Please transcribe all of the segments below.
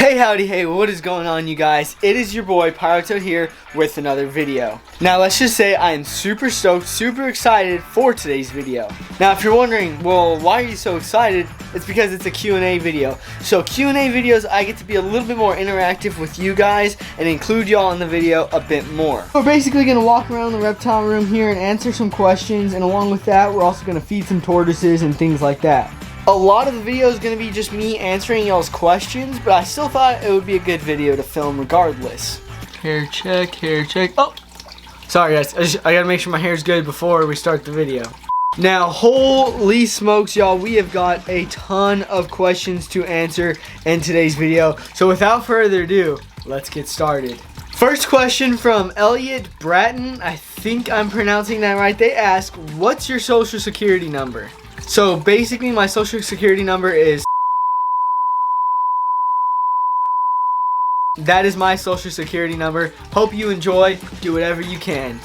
Hey howdy, hey, what is going on you guys? It is your boy Pyrotoad here with another video. Now let's just say I am super stoked, super excited for today's video. Now if you're wondering, well, why are you so excited? It's because it's a Q&A video. So Q&A videos, I get to be a little bit more interactive with you guys and include y'all in the video a bit more. We're basically going to walk around the reptile room here and answer some questions, and along with that we're also going to feed some tortoises and things like that. A lot of the video is going to be just me answering y'all's questions, but I still thought it would be a good video to film regardless. Hair check, hair check. Oh! Sorry guys, I gotta make sure my hair's good before we start the video. Now, holy smokes y'all, we have got a ton of questions to answer in today's video. So without further ado, let's get started. First question from Elliot Bratton, I think I'm pronouncing that right. They ask, what's your social security number? So basically my social security number is... That is my social security number. Hope you enjoy. Do whatever you can.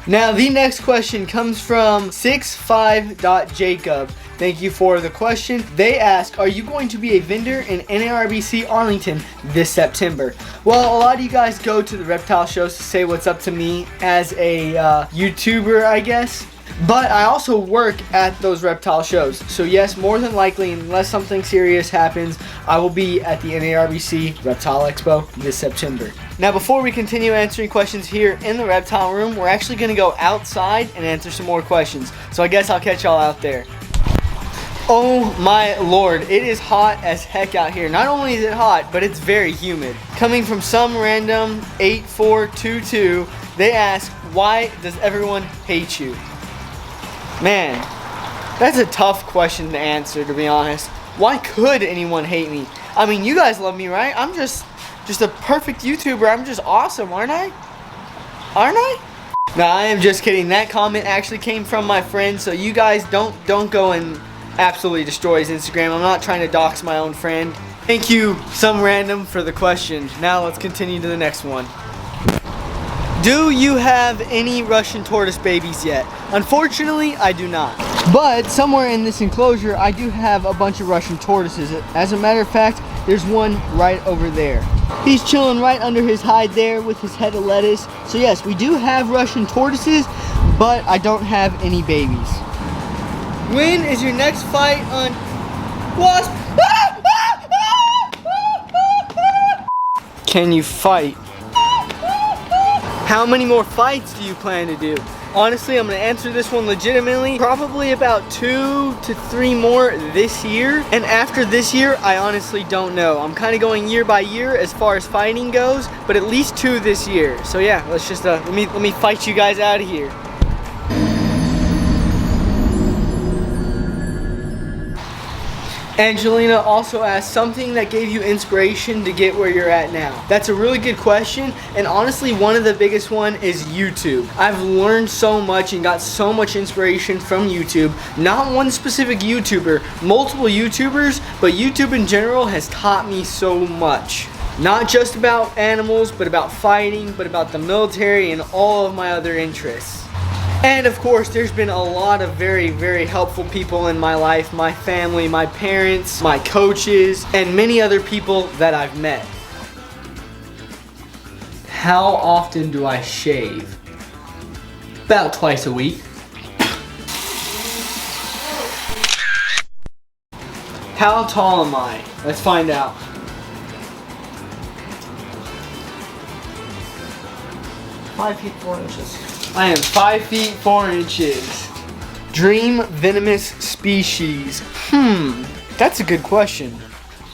Now the next question comes from 65.Jacob. Thank you for the question. They ask, are you going to be a vendor in Narbc Arlington this September? Well, a lot of you guys go to the reptile shows to say what's up to me as a YouTuber, I guess. But I also work at those reptile shows. So yes, more than likely, unless something serious happens, I will be at the NARBC Reptile Expo this September. Now before we continue answering questions here in the reptile room, we're actually going to go outside and answer some more questions. So I guess I'll catch y'all out there. Oh my lord, it is hot as heck out here. Not only is it hot, but it's very humid. Coming from some random 8422, they ask, why does everyone hate you? Man, that's a tough question to answer, to be honest. Why could anyone hate me? I mean, you guys love me, right? I'm just a perfect YouTuber. I'm just awesome, aren't I? Aren't I? No, I am just kidding. That comment actually came from my friend, so you guys don't go and absolutely destroy his Instagram. I'm not trying to dox my own friend. Thank you, some random, for the question. Now let's continue to the next one. Do you have any Russian tortoise babies yet? Unfortunately, I do not. But somewhere in this enclosure, I do have a bunch of Russian tortoises. As a matter of fact, there's one right over there. He's chilling right under his hide there with his head of lettuce. So yes, we do have Russian tortoises, but I don't have any babies. When is your next fight on Wasp? Can you fight? How many more fights do you plan to do? Honestly, I'm going to answer this one legitimately. Probably about 2 to 3 more this year. And after this year, I honestly don't know. I'm kind of going year by year as far as fighting goes, but at least 2 this year. So yeah, let's just let me fight you guys out of here. Angelina also asked something that gave you inspiration to get where you're at now. That's a really good question, and honestly one of the biggest one is YouTube. I've learned so much and got so much inspiration from YouTube. Not one specific YouTuber, multiple YouTubers, but YouTube in general has taught me so much. Not just about animals, but about fighting, but about the military and all of my other interests. And of course, there's been a lot of very, very helpful people in my life. My family, my parents, my coaches, and many other people that I've met. How often do I shave? About twice a week. How tall am I? Let's find out. Five feet 4 inches. I am 5 feet 4 inches. Dream venomous species. That's a good question.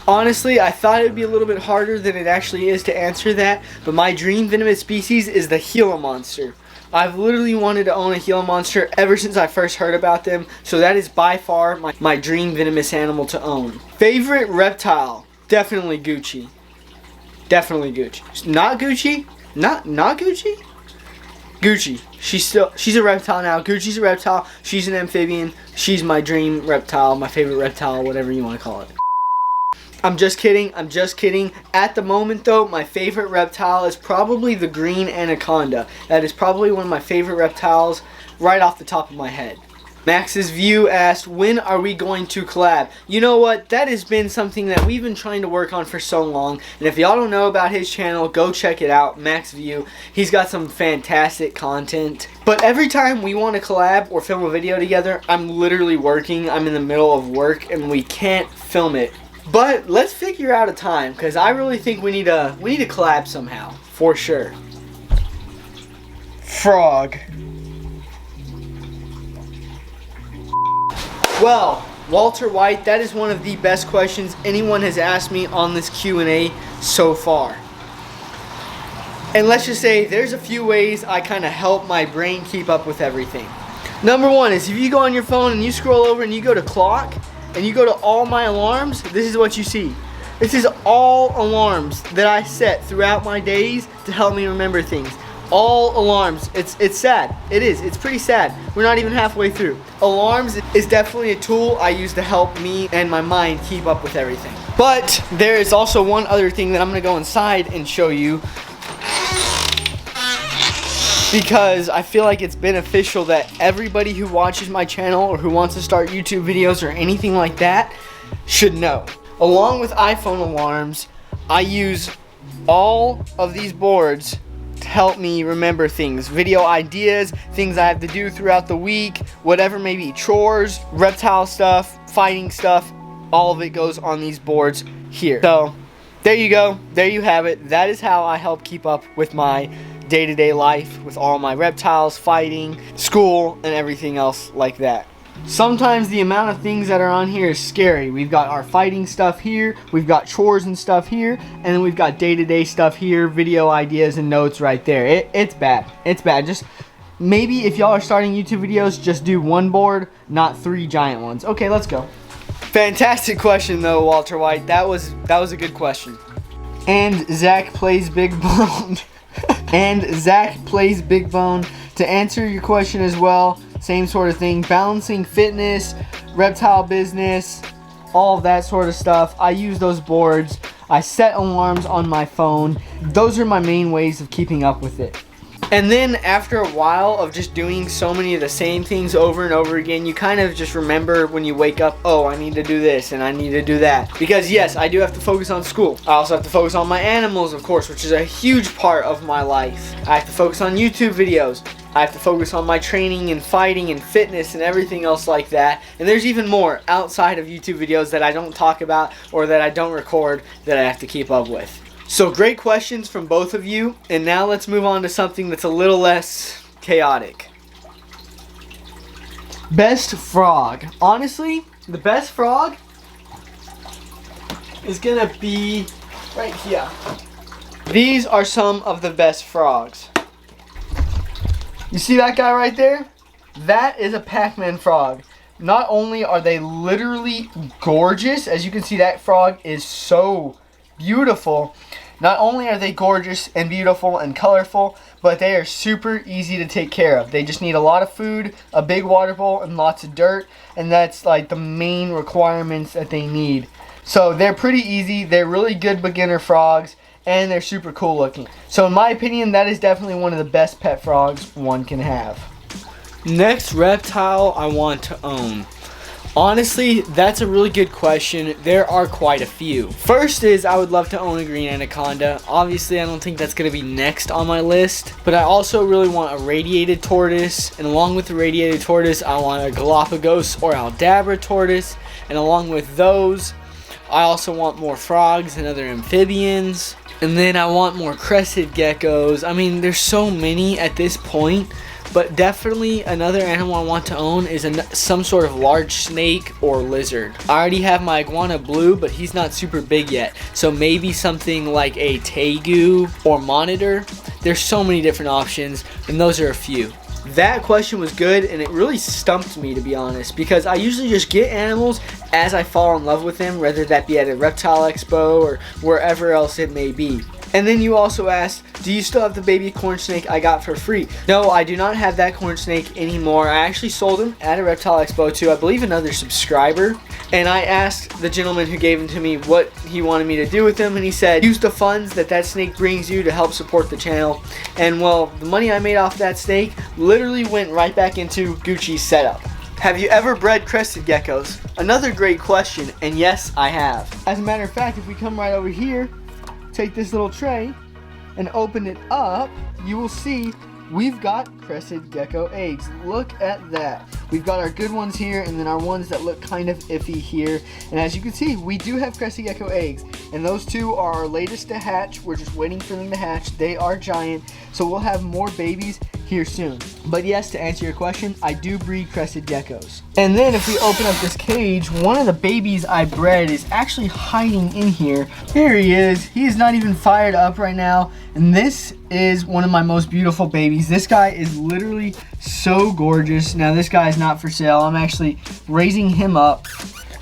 Honestly, I thought it would be a little bit harder than it actually is to answer that, but my dream venomous species is the Gila monster. I've literally wanted to own a Gila monster ever since I first heard about them, so that is by far my dream venomous animal to own. Favorite reptile? Definitely Gucci. Definitely Gucci. Not Gucci? Not Gucci? Gucci. She's a reptile now. Gucci's a reptile. She's an amphibian. She's my dream reptile, my favorite reptile, whatever you want to call it. I'm just kidding. I'm just kidding. At the moment though, my favorite reptile is probably the green anaconda. That is probably one of my favorite reptiles right off the top of my head. Max's View asked, when are we going to collab? You know what? That has been something that we've been trying to work on for so long. And if y'all don't know about his channel, go check it out, Max View. He's got some fantastic content. But every time we want to collab or film a video together, I'm literally working. I'm in the middle of work and we can't film it. But let's figure out a time, because I really think we need to collab somehow, for sure. Frog. Well, Walter White, that is one of the best questions anyone has asked me on this Q&A so far. And let's just say there's a few ways I kind of help my brain keep up with everything. Number one is if you go on your phone and you scroll over and you go to clock and you go to all my alarms, this is what you see. This is all alarms that I set throughout my days to help me remember things. All alarms. It's sad. It is. It's pretty sad. We're not even halfway through. Alarms is definitely a tool I use to help me and my mind keep up with everything. But there is also one other thing that I'm going to go inside and show you, because I feel like it's beneficial that everybody who watches my channel or who wants to start YouTube videos or anything like that should know. Along with iPhone alarms, I use all of these boards to help me remember things, video ideas, things I have to do throughout the week, whatever, maybe chores, reptile stuff, fighting stuff, all of it goes on these boards here. So there you go, there you have it. That is how I help keep up with my day-to-day life, with all my reptiles, fighting, school, and everything else like that. Sometimes the amount of things that are on here is scary. We've got our fighting stuff here, we've got chores and stuff here, and then we've got day-to-day stuff here, video ideas and notes right there. It's bad. It's bad. Just maybe if y'all are starting YouTube videos, just do one board, not 3 giant ones. Okay, let's go. Fantastic question though, Walter White. That was a good question. And Zach plays Big Bone. And Zach plays Big Bone. To answer your question as well, same sort of thing, balancing fitness, reptile business, all of that sort of stuff. I use those boards. I set alarms on my phone. Those are my main ways of keeping up with it. And then after a while of just doing so many of the same things over and over again, you kind of just remember when you wake up, oh, I need to do this and I need to do that. Because yes, I do have to focus on school. I also have to focus on my animals, of course, which is a huge part of my life. I have to focus on YouTube videos. I have to focus on my training and fighting and fitness and everything else like that. And there's even more outside of YouTube videos that I don't talk about or that I don't record that I have to keep up with. So great questions from both of you. And now let's move on to something that's a little less chaotic. Best frog. Honestly, the best frog is gonna be right here. These are some of the best frogs. You see that guy right there? That is a Pac-Man frog. Not only are they literally gorgeous, as you can see, that frog is so beautiful. Not only are they gorgeous and beautiful and colorful, but they are super easy to take care of. They just need a lot of food, a big water bowl, and lots of dirt, and that's like the main requirements that they need. So they're pretty easy. They're really good beginner frogs, and they're super cool looking. So in my opinion, that is definitely one of the best pet frogs one can have. Next reptile I want to own. Honestly, that's a really good question. There are quite a few. First is I would love to own a green anaconda. Obviously, I don't think that's going to be next on my list. But I also really want a radiated tortoise. And along with the radiated tortoise, I want a Galapagos or Aldabra tortoise. And along with those, I also want more frogs and other amphibians. And then I want more crested geckos. I mean, there's so many at this point. But definitely another animal I want to own is some sort of large snake or lizard. I already have my iguana blue, but he's not super big yet. So maybe something like a tegu or monitor. There's so many different options, and those are a few. That question was good, and it really stumped me, to be honest, because I usually just get animals as I fall in love with them, whether that be at a reptile expo or wherever else it may be. And then you also asked, do you still have the baby corn snake I got for free? No, I do not have that corn snake anymore. I actually sold him at a reptile expo to, I believe, another subscriber. And I asked the gentleman who gave him to me what he wanted me to do with him, and he said, use the funds that snake brings you to help support the channel. And well, the money I made off that snake literally went right back into Gucci's setup. Have you ever bred crested geckos? Another great question, and yes, I have. As a matter of fact, if we come right over here, take this little tray, and open it up, you will see we've got crested gecko eggs. Look at that. We've got our good ones here and then our ones that look kind of iffy here. And as you can see, we do have crested gecko eggs. And those two are our latest to hatch. We're just waiting for them to hatch. They are giant, so we'll have more babies here soon. But yes, to answer your question, I do breed crested geckos. And then if we open up this cage, one of the babies I bred is actually hiding in here. Here he is. He is not even fired up right now. And this is one of my most beautiful babies. This guy is literally so gorgeous. Now this guy is not for sale. I'm actually raising him up.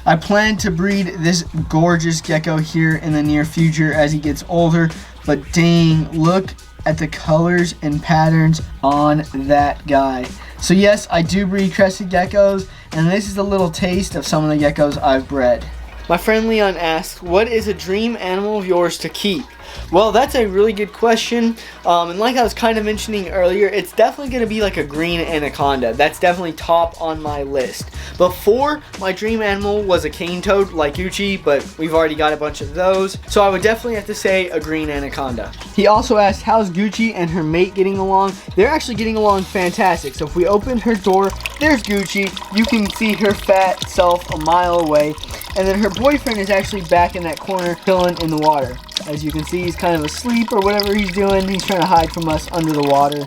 I plan to breed this gorgeous gecko here in the near future as he gets older. But dang, look at the colors and patterns on that guy. So yes, I do breed crested geckos, and this is a little taste of some of the geckos I've bred. My friend Leon asks, what is a dream animal of yours to keep? Well, that's a really good question, and like I was kind of mentioning earlier, it's definitely going to be like a green anaconda. That's definitely top on my list. Before, my dream animal was a cane toad like Gucci, but we've already got a bunch of those, so I would definitely have to say a green anaconda. He also asked, how's Gucci and her mate getting along? They're actually getting along fantastic. So if we open her door, there's Gucci. You can see her fat self a mile away, and then her boyfriend is actually back in that corner chilling in the water. As you can see, he's kind of asleep or whatever he's doing. He's trying to hide from us under the water,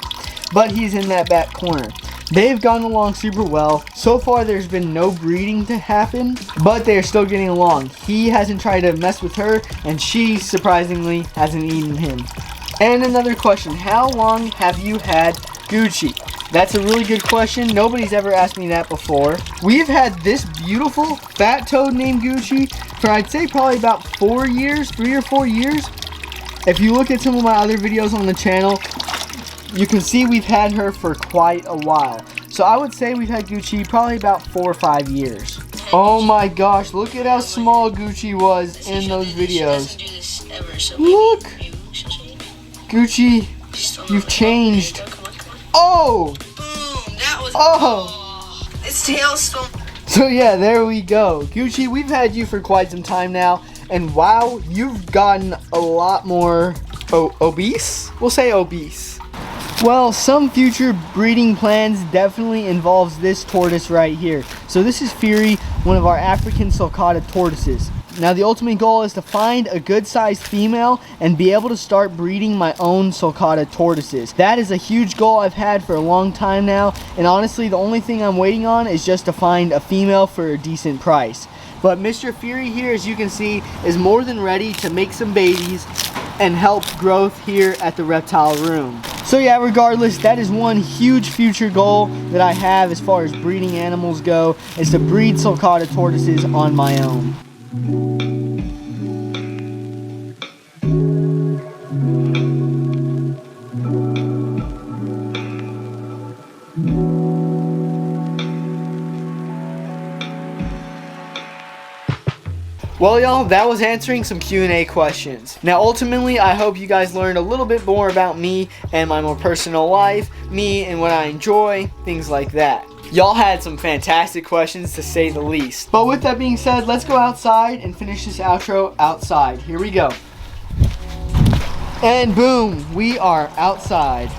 but he's in that back corner. They've gone along super well. So far, there's been no breeding to happen, but they're still getting along. He hasn't tried to mess with her, and she, surprisingly, hasn't eaten him. And another question, how long have you had Gucci? That's a really good question. Nobody's ever asked me that before. We've had this beautiful fat toad named Gucci for, I'd say, probably about 4 years, 3 or 4 years. If you look at some of my other videos on the channel, you can see we've had her for quite a while. So I would say we've had Gucci probably about 4 or 5 years. Oh my gosh, look at how small Gucci was in those videos. Look! Gucci, you've changed. Oh! Boom! That was. Oh! It's Tailstorm. So yeah, there we go. Gucci, we've had you for quite some time now, and wow, you've gotten a lot more obese? We'll say obese. Well, some future breeding plans definitely involves this tortoise right here. So this is Fury, one of our African sulcata tortoises. Now the ultimate goal is to find a good sized female and be able to start breeding my own sulcata tortoises. That is a huge goal I've had for a long time now, and honestly the only thing I'm waiting on is just to find a female for a decent price. But Mr. Fury here, as you can see, is more than ready to make some babies and help growth here at the reptile room. So yeah, regardless, that is one huge future goal that I have as far as breeding animals go, is to breed sulcata tortoises on my own. Well, y'all, that was answering some Q&A questions. Now, ultimately, I hope you guys learned a little bit more about me and my more personal life, me and what I enjoy, things like that. Y'all had some fantastic questions, to say the least. But with that being said, let's go outside and finish this outro outside. Here we go. And boom, we are outside.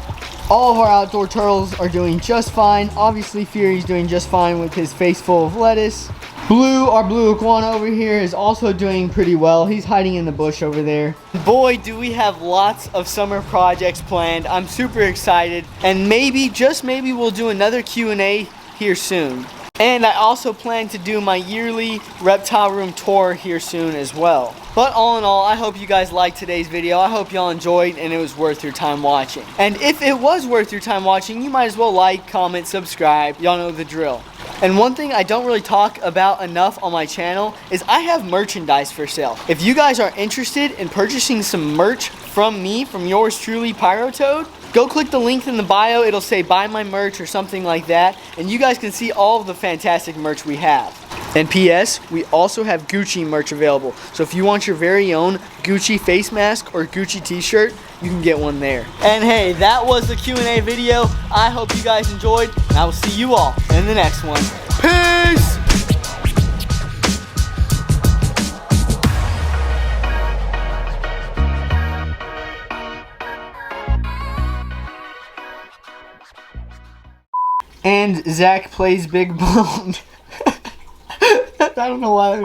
All of our outdoor turtles are doing just fine. Obviously, Fury's doing just fine with his face full of lettuce. Blue, our blue iguana over here, is also doing pretty well. He's hiding in the bush over there. Boy, do we have lots of summer projects planned. I'm super excited. And maybe, just maybe, we'll do another Q&A here soon. And I also plan to do my yearly reptile room tour here soon as well. But all in all, I hope you guys liked today's video. I hope y'all enjoyed and it was worth your time watching. And if it was worth your time watching, you might as well like, comment, subscribe. Y'all know the drill. And one thing I don't really talk about enough on my channel is I have merchandise for sale. If you guys are interested in purchasing some merch from me, from yours truly, Pyrotoad, go click the link in the bio. It'll say buy my merch or something like that. And you guys can see all of the fantastic merch we have. And P.S. we also have Gucci merch available. So if you want your very own Gucci face mask or Gucci t-shirt, you can get one there. And hey, that was the Q&A video. I hope you guys enjoyed, and I will see you all in the next one. Peace! And Zach plays Big Bone. I don't know why.